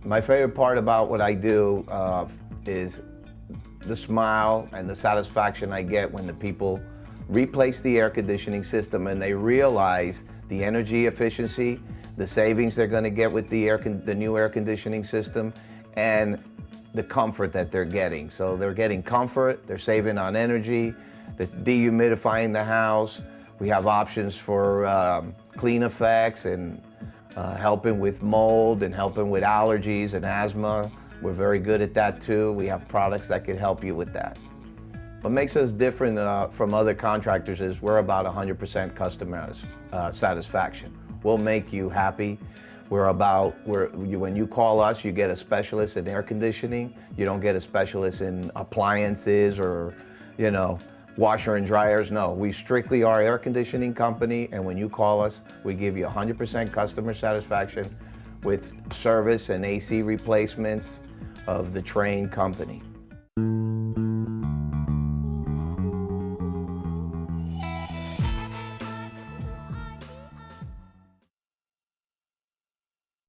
My favorite part about what I do is the smile and the satisfaction I get when the people replace the air conditioning system and they realize the energy efficiency, the savings they're going to get with the new air conditioning system, and the comfort that they're getting. So they're getting comfort, they're saving on energy, they're dehumidifying the house. We have options for clean effects and helping with mold and helping with allergies and asthma. We're very good at that too. We have products that can help you with that. What makes us different from other contractors is we're about 100% customer satisfaction. We'll make you happy. When you call us, you get a specialist in air conditioning. You don't get a specialist in appliances or, washer and dryers. No, we strictly are air conditioning company, and when you call us, we give you 100% customer satisfaction with service and AC replacements of the trained company.